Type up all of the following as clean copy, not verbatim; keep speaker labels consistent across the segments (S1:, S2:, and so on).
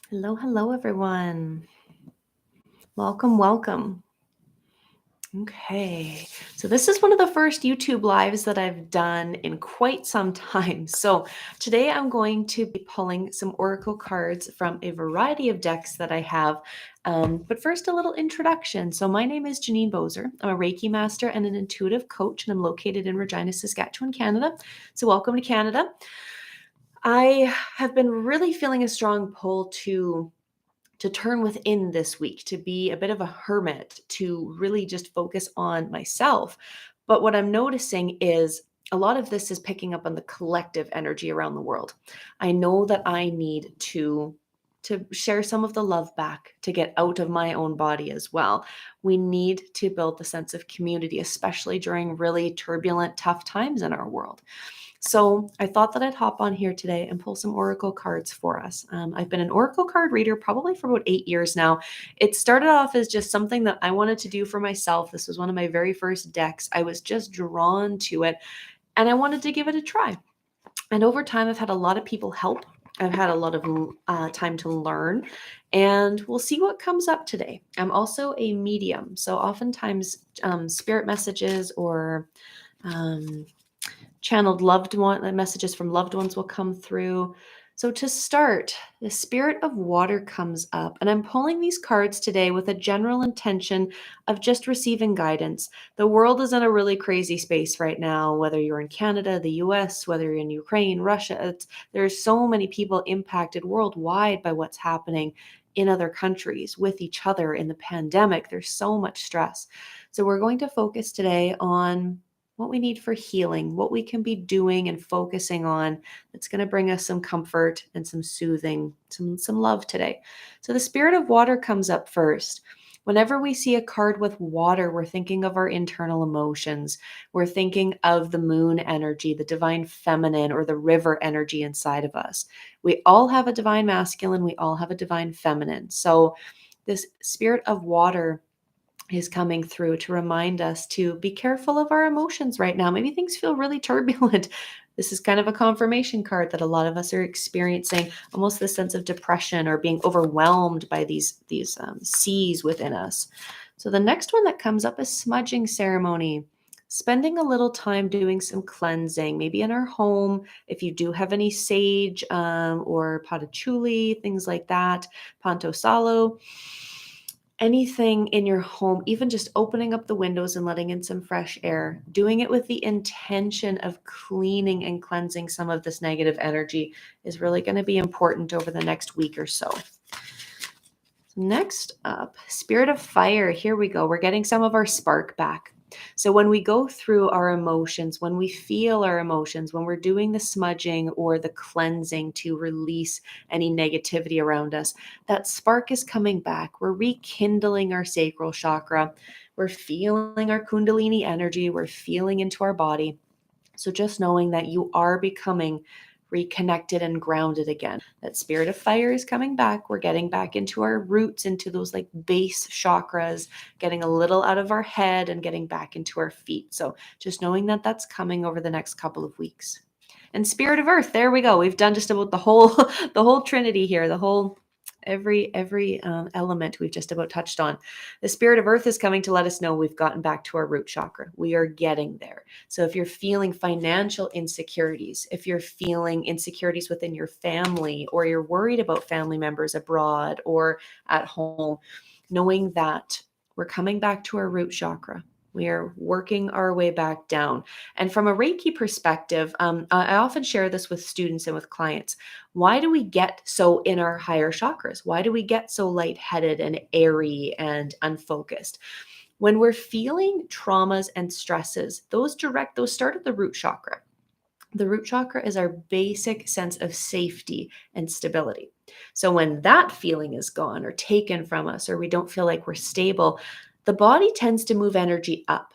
S1: Hello, hello, everyone. Welcome, welcome. Okay, so this is one of the first YouTube lives that I've done in quite some time. So today I'm going to be pulling some oracle cards from a variety of decks that I have. But first, a little introduction. So my name is Jenine. I'm a Reiki master and an intuitive coach, and I'm located in Regina, Saskatchewan, Canada. So welcome to Canada. I have been really feeling a strong pull to turn within this week, to be a bit of a hermit, to really just focus on myself. But what I'm noticing is a lot of this is picking up on the collective energy around the world. I know that I need to share some of the love back, to get out of my own body as well. We need to build the sense of community, especially during really turbulent, tough times in our world. So I thought that I'd hop on here today and pull some oracle cards for us. I've been an oracle card reader probably for about 8 years now. It started off as just something that I wanted to do for myself. This was one of my very first decks. I was just drawn to it and I wanted to give it a try. And over time, I've had a lot of people help. I've had a lot of time to learn, and we'll see what comes up today. I'm also a medium. So oftentimes, spirit messages or um, channeled loved one messages from loved ones will come through. So to start, the spirit of water comes up, and I'm pulling these cards today with a general intention of just receiving guidance. The world is in a really crazy space right now, whether you're in Canada, the US, whether you're in Ukraine, Russia. There's so many people impacted worldwide by what's happening in other countries with each other in the pandemic. There's so much stress. So we're going to focus today on what we need for healing, what we can be doing and focusing on that's going to bring us some comfort and some soothing, some love today. So the spirit of water comes up first. Whenever we see a card with water, we're thinking of our internal emotions. We're thinking of the moon energy, the divine feminine, or the river energy inside of us. We all have a divine masculine, we all have a divine feminine. So this spirit of water is coming through to remind us to be careful of our emotions right now. Maybe things feel really turbulent. This is kind of a confirmation card that a lot of us are experiencing almost this sense of depression or being overwhelmed by these seas within us. So the next one that comes up is smudging ceremony. Spending a little time doing some cleansing, maybe in our home, if you do have any sage or patchouli, things like that, panto salo, anything in your home, even just opening up the windows and letting in some fresh air, doing it with the intention of cleaning and cleansing some of this negative energy is really going to be important over the next week or so. Next up, spirit of fire. Here we go. We're getting some of our spark back. So when we go through our emotions, when we feel our emotions, when we're doing the smudging or the cleansing to release any negativity around us, that spark is coming back. We're rekindling our sacral chakra. We're feeling our kundalini energy. We're feeling into our body. So just knowing that you are becoming reconnected and grounded again. That spirit of fire is coming back. We're getting back into our roots, into those like base chakras, getting a little out of our head and getting back into our feet. So just knowing that that's coming over the next couple of weeks. And spirit of earth, there we go. We've done just about the whole the whole trinity here, the whole every element we've just about touched on. The spirit of earth is coming to let us know we've gotten back to our root chakra. We are getting there. So if you're feeling financial insecurities, if you're feeling insecurities within your family, or you're worried about family members abroad or at home, knowing that we're coming back to our root chakra. We are working our way back down. And from a Reiki perspective, I often share this with students and with clients. Why do we get so in our higher chakras? Why do we get so lightheaded and airy and unfocused? When we're feeling traumas and stresses, those start at the root chakra. The root chakra is our basic sense of safety and stability. So when that feeling is gone or taken from us, or we don't feel like we're stable, the body tends to move energy up,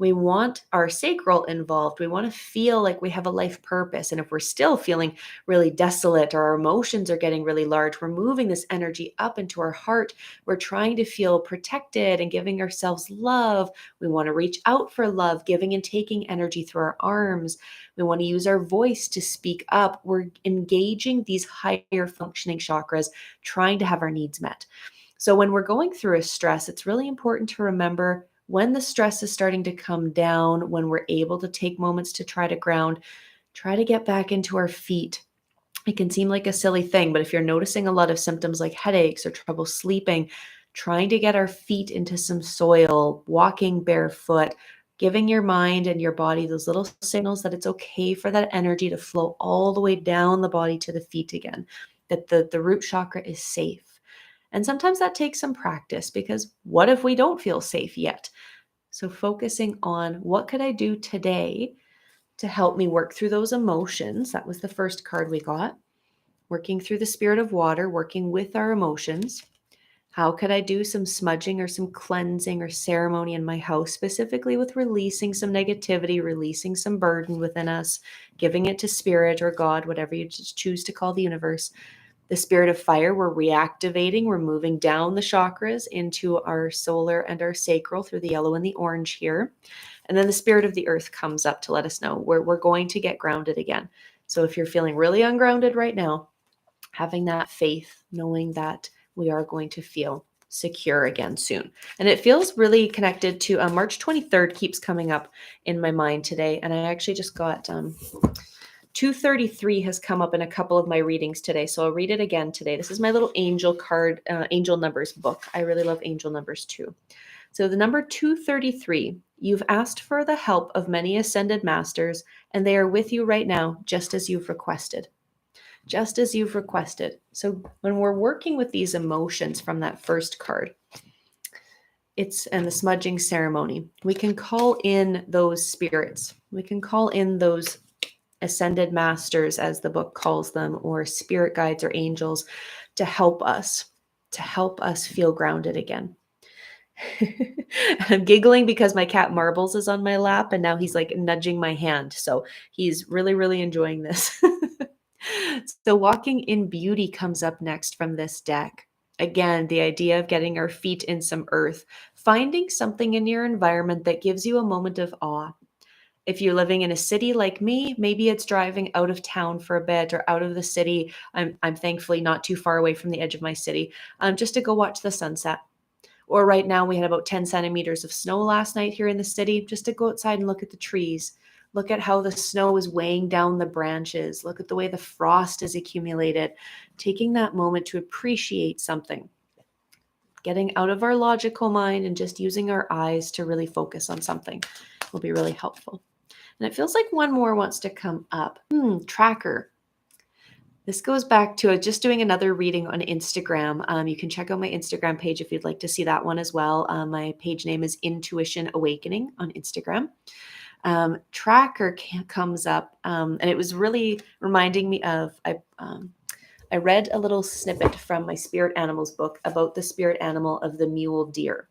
S1: We want our sacral involved. We want to feel like we have a life purpose. And if we're still feeling really desolate or our emotions are getting really large, we're moving this energy up into our heart. We're trying to feel protected and giving ourselves love. We want to reach out for love, giving and taking energy through our arms. We want to use our voice to speak up. We're engaging these higher functioning chakras, trying to have our needs met. So when we're going through a stress, it's really important to remember when the stress is starting to come down, when we're able to take moments to try to ground, try to get back into our feet. It can seem like a silly thing, but if you're noticing a lot of symptoms like headaches or trouble sleeping, trying to get our feet into some soil, walking barefoot, giving your mind and your body those little signals that it's okay for that energy to flow all the way down the body to the feet again, that the root chakra is safe. And sometimes that takes some practice because what if we don't feel safe yet? So focusing on what could I do today to help me work through those emotions. That was the first card we got. Working through the spirit of water, working with our emotions. How could I do some smudging or some cleansing or ceremony in my house, specifically with releasing some negativity, releasing some burden within us, giving it to spirit or God, whatever you just choose to call the universe. The spirit of fire, we're reactivating, we're moving down the chakras into our solar and our sacral through the yellow and the orange here. And then the spirit of the earth comes up to let us know we're going to get grounded again. So if you're feeling really ungrounded right now, having that faith, knowing that we are going to feel secure again soon. And it feels really connected to March 23rd keeps coming up in my mind today. And I actually just got 233 has come up in a couple of my readings today. So I'll read it again today. This is my little angel card, angel numbers book. I really love angel numbers too. So the number 233, you've asked for the help of many ascended masters, and they are with you right now, just as you've requested. Just as you've requested. So when we're working with these emotions from that first card, and the smudging ceremony, we can call in those spirits. We can call in those ascended masters, as the book calls them, or spirit guides or angels to help us feel grounded again. I'm giggling because my cat Marbles is on my lap and now he's like nudging my hand. So he's really, really enjoying this. So walking in beauty comes up next from this deck. Again, the idea of getting our feet in some earth, finding something in your environment that gives you a moment of awe. If you're living in a city like me, maybe it's driving out of town for a bit or out of the city. I'm thankfully not too far away from the edge of my city, just to go watch the sunset. Or right now, we had about 10 centimeters of snow last night here in the city, just to go outside and look at the trees. Look at how the snow is weighing down the branches. Look at the way the frost is accumulated. Taking that moment to appreciate something. Getting out of our logical mind and just using our eyes to really focus on something will be really helpful. And it feels like one more wants to come up. Tracker. This goes back to just doing another reading on Instagram. You can check out my Instagram page if you'd like to see that one as well. My page name is Intuition Awakening on Instagram. Tracker comes up, and it was really reminding me of, I read a little snippet from my spirit animals book about the spirit animal of the mule deer.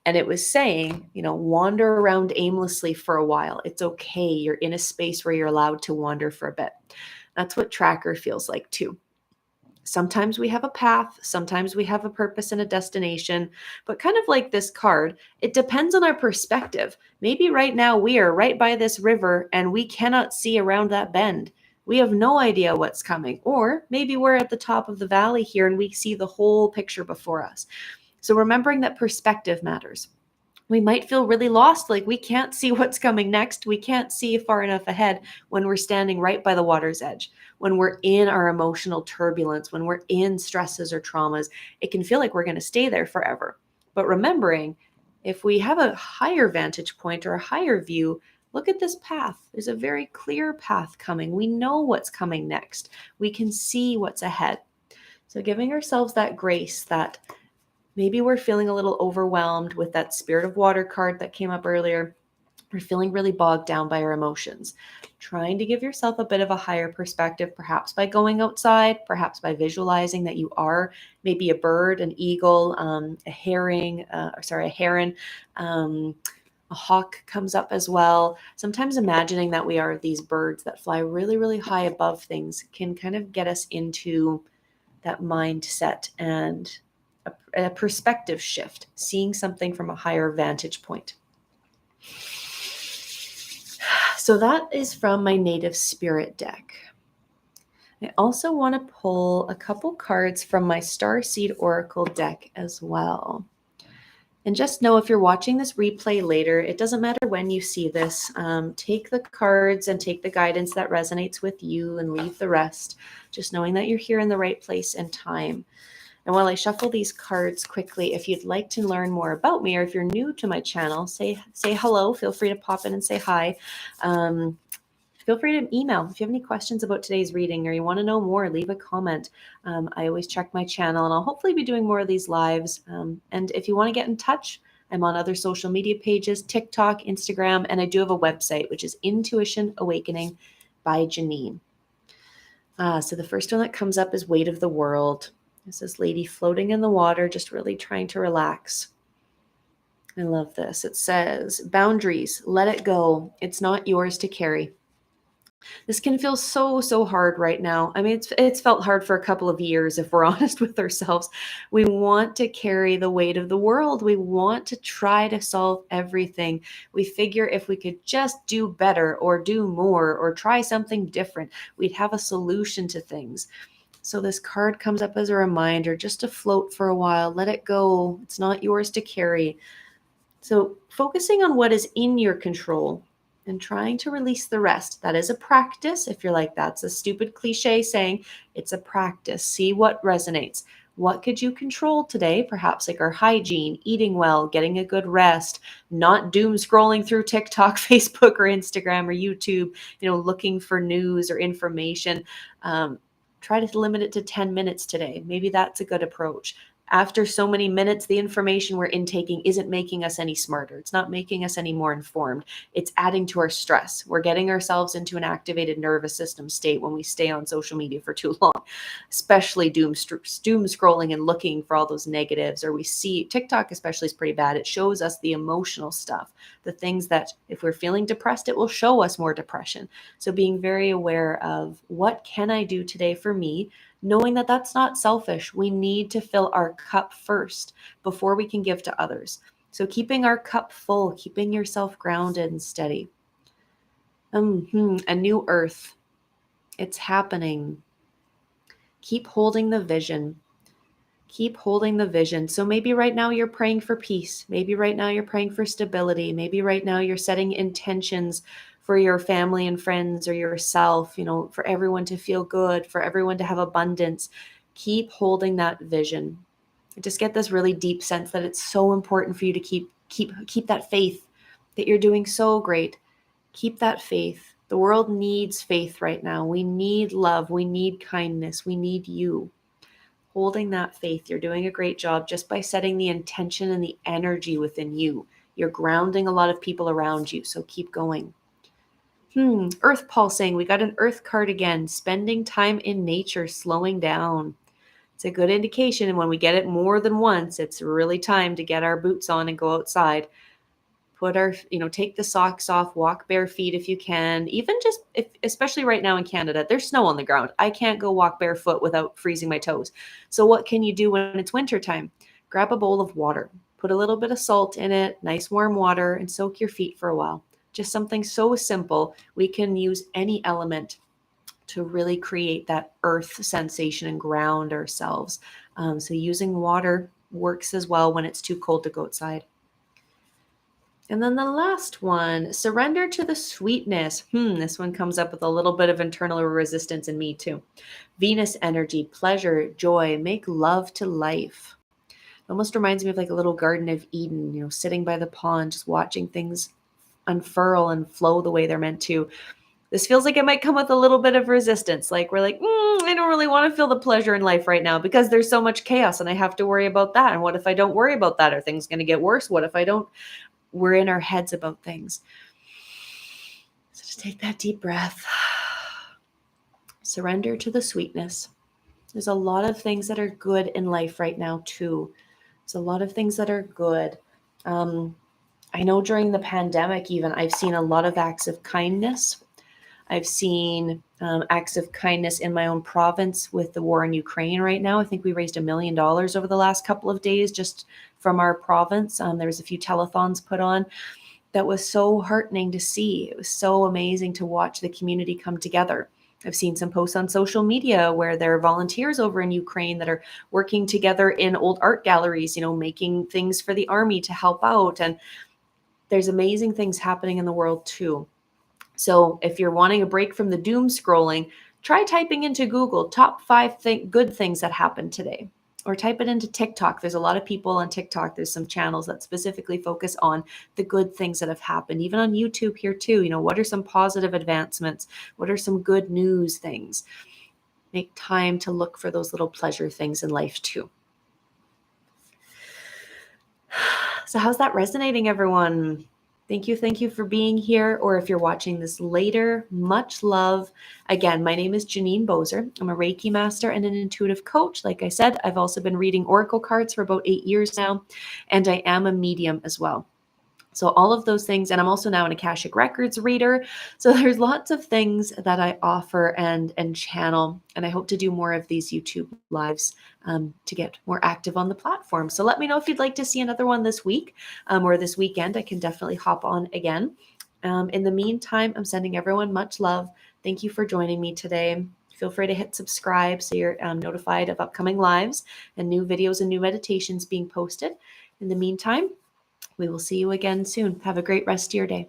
S1: And it was saying, wander around aimlessly for a while. It's okay. You're in a space where you're allowed to wander for a bit. That's what tracker feels like too. Sometimes we have a path, sometimes we have a purpose and a destination, but kind of like this card, it depends on our perspective. Maybe right now we are right by this river and we cannot see around that bend. We have no idea what's coming. Or maybe we're at the top of the valley here and we see the whole picture before us. So remembering that perspective matters. We might feel really lost, like we can't see what's coming next. We can't see far enough ahead when we're standing right by the water's edge, when we're in our emotional turbulence, when we're in stresses or traumas. It can feel like we're going to stay there forever. But remembering, if we have a higher vantage point or a higher view, look at this path. There's a very clear path coming. We know what's coming next. We can see what's ahead. So giving ourselves that grace, that maybe we're feeling a little overwhelmed with that spirit of water card that came up earlier. We're feeling really bogged down by our emotions. Trying to give yourself a bit of a higher perspective, perhaps by going outside, perhaps by visualizing that you are maybe a bird, an eagle, a heron, A hawk comes up as well. Sometimes imagining that we are these birds that fly really, really high above things can kind of get us into that mindset and a perspective shift, seeing something from a higher vantage point. So that is from my Native Spirit deck. I also want to pull a couple cards from my Starseed Oracle deck as well. And just know, if you're watching this replay later, it doesn't matter when you see this. Take the cards and take the guidance that resonates with you and leave the rest, just knowing that you're here in the right place and time. And while I shuffle these cards quickly, if you'd like to learn more about me, or if you're new to my channel, say hello. Feel free to pop in and say hi. Feel free to email if you have any questions about today's reading or you want to know more. Leave a comment. I always check my channel, and I'll hopefully be doing more of these lives. And if you want to get in touch, I'm on other social media pages, TikTok, Instagram, and I do have a website, which is Intuition Awakening by Jenine. So the first one that comes up is Weight of the World. It's this lady floating in the water, just really trying to relax. I love this. It says, boundaries, let it go. It's not yours to carry. This can feel so hard right now. I mean, it's felt hard for a couple of years, if we're honest with ourselves. We want to carry the weight of the world. We want to try to solve everything. We figure if we could just do better or do more or try something different, we'd have a solution to things. So this card comes up as a reminder just to float for a while. Let it go. It's not yours to carry. So focusing on what is in your control and trying to release the rest. That is a practice. If you're like, that's a stupid cliche saying, it's a practice. See what resonates. What could you control today? Perhaps like our hygiene, eating well, getting a good rest, not doom scrolling through TikTok, Facebook, or Instagram, or YouTube, looking for news or information. Try to limit it to 10 minutes today. Maybe that's a good approach. After so many minutes, the information we're intaking isn't making us any smarter. It's not making us any more informed. It's adding to our stress. We're getting ourselves into an activated nervous system state when we stay on social media for too long, especially doom scrolling and looking for all those negatives. Or we see TikTok especially is pretty bad. It shows us the emotional stuff, the things that if we're feeling depressed, it will show us more depression. So being very aware of what can I do today for me, knowing that that's not selfish. We need to fill our cup first before we can give to others. So keeping our cup full, keeping yourself grounded and steady. A new earth. It's happening. Keep holding the vision. Keep holding the vision. So maybe right now you're praying for peace. Maybe right now you're praying for stability. Maybe right now you're setting intentions for your family and friends or yourself, for everyone to feel good, for everyone to have abundance. Keep holding that vision. I just get this really deep sense that it's so important for you to keep that faith, that you're doing so great. Keep that faith. The world needs faith right now. We need love. We need kindness. We need you. Holding that faith. You're doing a great job just by setting the intention and the energy within you. You're grounding a lot of people around you. So keep going. Earth pulsing. We got an earth card again. Spending time in nature, slowing down. It's a good indication. And when we get it more than once, it's really time to get our boots on and go outside. Take the socks off, walk bare feet if you can. Even especially right now in Canada, there's snow on the ground. I can't go walk barefoot without freezing my toes. So what can you do when it's wintertime? Grab a bowl of water, put a little bit of salt in it, nice warm water, and soak your feet for a while. Just something so simple. We can use any element to really create that earth sensation and ground ourselves. So using water works as well when it's too cold to go outside. And then the last one, surrender to the sweetness. This one comes up with a little bit of internal resistance in me too. Venus energy, pleasure, joy, make love to life. It almost reminds me of like a little Garden of Eden, sitting by the pond, just watching things unfurl and flow the way they're meant to. This feels like it might come with a little bit of resistance. Like we're like, I don't really want to feel the pleasure in life right now because there's so much chaos and I have to worry about that. And what if I don't worry about that? Are things going to get worse? What if I don't? We're in our heads about things. So just take that deep breath. Surrender to the sweetness. There's a lot of things that are good in life right now too. There's a lot of things that are good. I know during the pandemic, even I've seen a lot of acts of kindness. I've seen acts of kindness in my own province with the war in Ukraine right now. I think we raised $1 million over the last couple of days just from our province. There was a few telethons put on. That was so heartening to see. It was so amazing to watch the community come together. I've seen some posts on social media where there are volunteers over in Ukraine that are working together in old art galleries, making things for the army to help out. And there's amazing things happening in the world too. So if you're wanting a break from the doom scrolling, try typing into Google top 5 good things that happened today. Or type it into TikTok. There's a lot of people on TikTok. There's some channels that specifically focus on the good things that have happened. Even on YouTube here too. What are some positive advancements? What are some good news things? Make time to look for those little pleasure things in life too. So how's that resonating, everyone? Thank you for being here. Or if you're watching this later, much love. Again, my name is Jenine Bozer. I'm a Reiki master and an intuitive coach. Like I said, I've also been reading oracle cards for about 8 years now, and I am a medium as well. So all of those things, and I'm also now an Akashic Records reader. So there's lots of things that I offer and channel, and I hope to do more of these YouTube lives to get more active on the platform. So let me know if you'd like to see another one this week or this weekend. I can definitely hop on again. In the meantime, I'm sending everyone much love. Thank you for joining me today. Feel free to hit subscribe so you're notified of upcoming lives and new videos and new meditations being posted. In the meantime, we will see you again soon. Have a great rest of your day.